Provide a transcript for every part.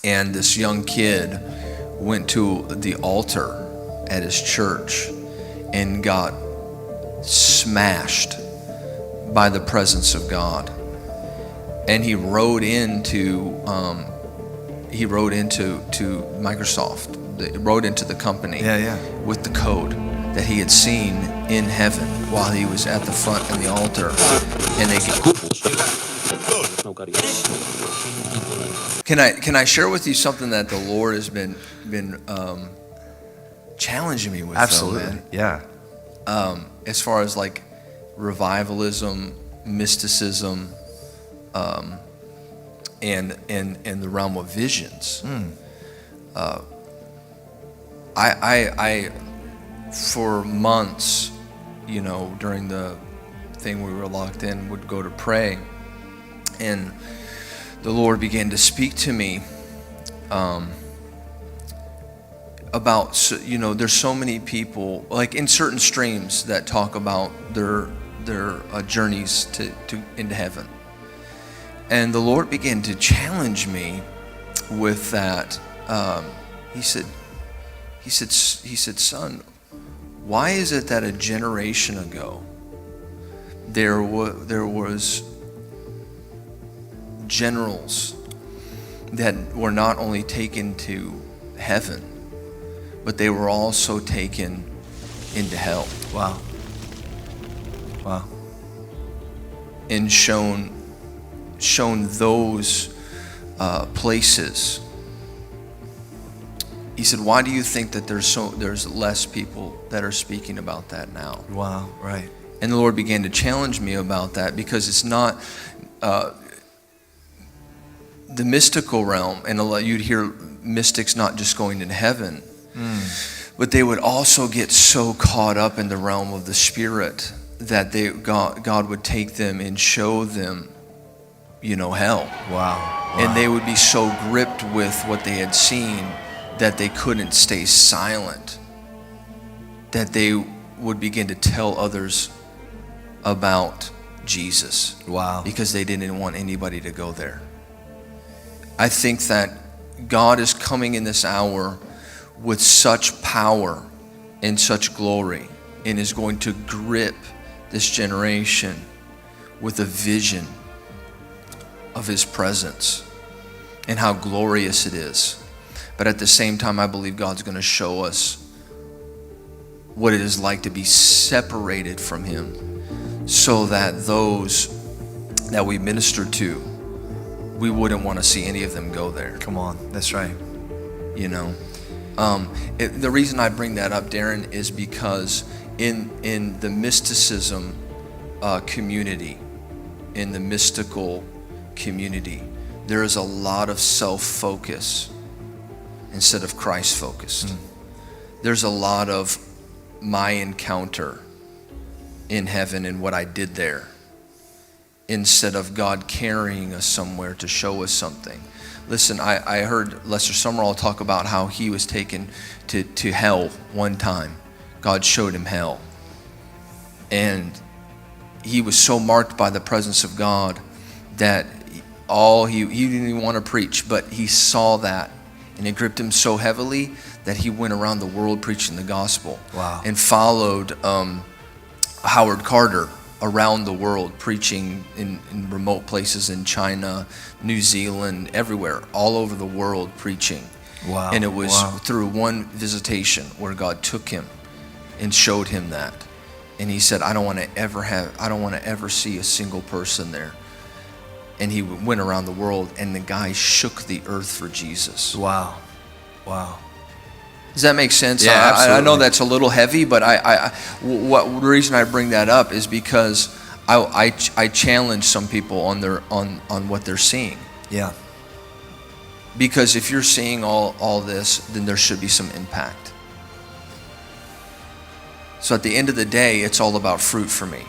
and this young kid went to the altar at his church and got smashed by the presence of God. And he wrote into Microsoft, wrote into the company with the code that he had seen in heaven while he was at the front in the altar. And they Can I share with you something that the Lord has been challenging me with? Absolutely, though, man? yeah. As far as like revivalism, mysticism, and the realm of visions. I for months, during the thing we were locked in, would go to pray, and the Lord began to speak to me about, there's so many people, like in certain streams, that talk about their journeys to into heaven. And the Lord began to challenge me with that. He said, son, why is it that a generation ago there was generals that were not only taken to heaven, but they were also taken into hell? Wow. And shown those places. He said, why do you think that there's less people that are speaking about that now? Wow, right. And the Lord began to challenge me about that, because it's not the mystical realm, and you'd hear mystics not just going into heaven, but they would also get so caught up in the realm of the spirit that God would take them and show them, hell. Wow. And they would be so gripped with what they had seen that they couldn't stay silent, that they would begin to tell others about Jesus. Wow. Because they didn't want anybody to go there. I think that God is coming in this hour with such power and such glory, and is going to grip this generation with a vision of his presence and how glorious it is. But at the same time, I believe God's going to show us what it is like to be separated from him, so that those that we minister to, we wouldn't want to see any of them go there. Come on, that's right. The reason I bring that up, Darren, is because in the mysticism community, in the mystical community, there is a lot of self-focus instead of Christ-focused. There's a lot of my encounter in heaven and what I did there, instead of God carrying us somewhere to show us something. Listen, I heard Lester Summerall talk about how he was taken to hell one time. God showed him hell. And he was so marked by the presence of God that he didn't even want to preach, but he saw that, and it gripped him so heavily that he went around the world preaching the gospel. Wow. And followed Howard Carter around the world, preaching in remote places in China, New Zealand, everywhere, all over the world preaching. Wow. And it was through one visitation where God took him and showed him that. And he said, I don't want to ever see a single person there. And he went around the world, and the guy shook the earth for Jesus. Wow. Does that make sense? Yeah, absolutely. I know that's a little heavy, but the reason I bring that up is because I challenge some people on what they're seeing. Yeah. Because if you're seeing all this, then there should be some impact. So at the end of the day, it's all about fruit for me.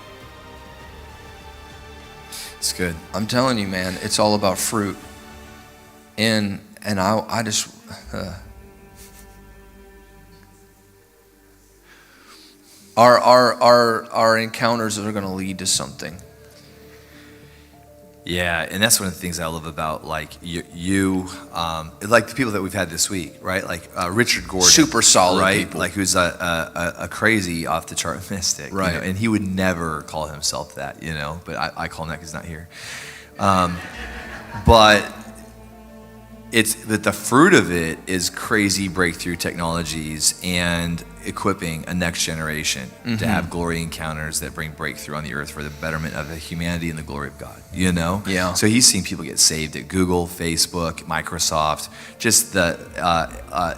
It's good. I'm telling you, man, it's all about fruit. And I just our encounters are going to lead to something. Yeah, and that's one of the things I love about like like the people that we've had this week, right? Like Richard Gordon, Super solid right? people. Like who's a crazy off the chart mystic, Right? And he would never call himself that, but I call him that because he's not here. But it's that the fruit of it is crazy breakthrough technologies and equipping a next generation to have glory encounters that bring breakthrough on the earth for the betterment of the humanity and the glory of God. Yeah. So he's seen people get saved at Google, Facebook, Microsoft. Just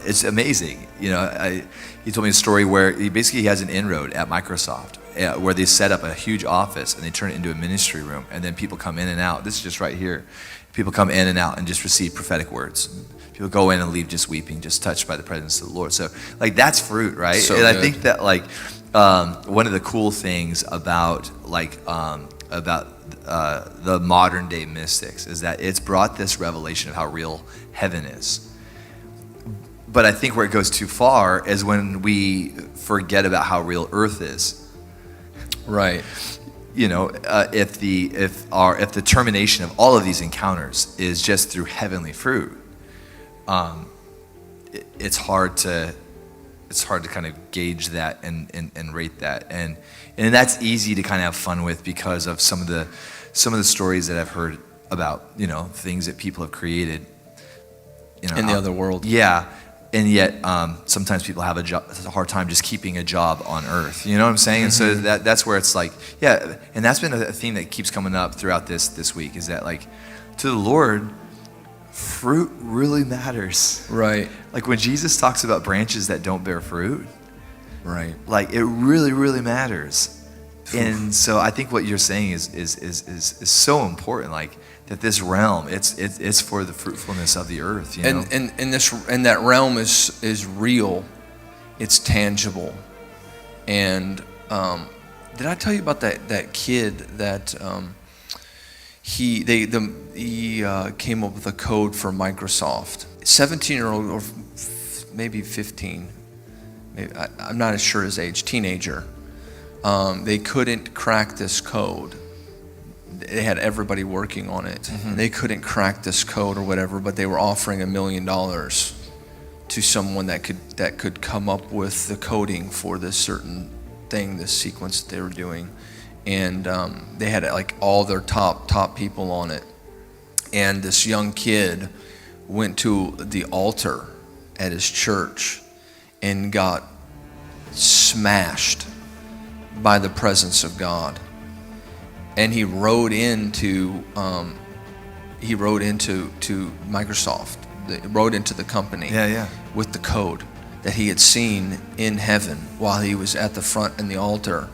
it's amazing. He told me a story where he has an inroad at Microsoft where they set up a huge office and they turn it into a ministry room, and then people come in and out. This is just right here. People come in and out and just receive prophetic words. People go in and leave just weeping, just touched by the presence of the Lord. So, like, that's fruit, right? So and good. I think that, like, one of the cool things about the modern day mystics is that it's brought this revelation of how real heaven is. But I think where it goes too far is when we forget about how real earth is. Right. If the termination of all of these encounters is just through heavenly fruit, it's hard to kind of gauge that and rate that, and that's easy to kind of have fun with because of some of the stories that I've heard about things that people have created in the other world. Yeah. And yet, sometimes people have a hard time just keeping a job on earth. You know what I'm saying? And so that's where it's like, yeah. And that's been a theme that keeps coming up throughout this week is that, like, to the Lord, fruit really matters. Right. Like when Jesus talks about branches that don't bear fruit, right? Like it really, really matters. And so I think what you're saying is so important. Like, that this realm, it's for the fruitfulness of the earth, And that realm is real, it's tangible. And did I tell you about that kid that he came up with a code for Microsoft? 17-year-old or maybe 15, I'm not as sure his age, teenager. They couldn't crack this code. They had everybody working on it. They couldn't crack this code or whatever, but they were offering $1 million to someone that could come up with the coding for this certain thing, this sequence that they were doing. And they had like all their top people on it. And this young kid went to the altar at his church and got smashed by the presence of God. And he wrote into Microsoft, wrote into the company with the code that he had seen in heaven while he was at the front in the altar,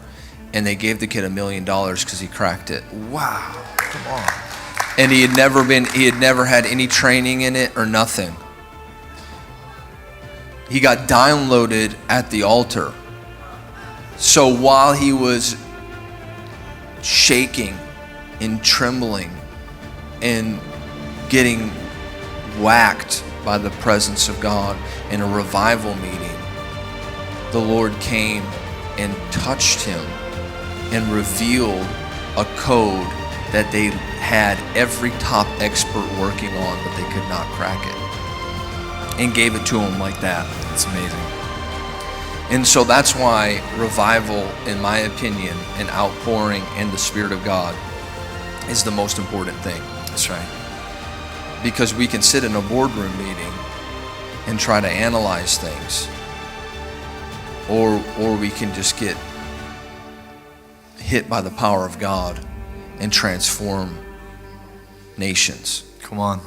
and they gave the kid $1 million because he cracked it. Wow, come on. And he had never had any training in it or nothing. He got downloaded at the altar. So while he was shaking and trembling and getting whacked by the presence of God in a revival meeting, the Lord came and touched him and revealed a code that they had every top expert working on, but they could not crack it, and gave it to him like that. It's amazing. And so that's why revival, in my opinion, and outpouring in the Spirit of God is the most important thing. That's right. Because we can sit in a boardroom meeting and try to analyze things, or we can just get hit by the power of God and transform nations. Come on.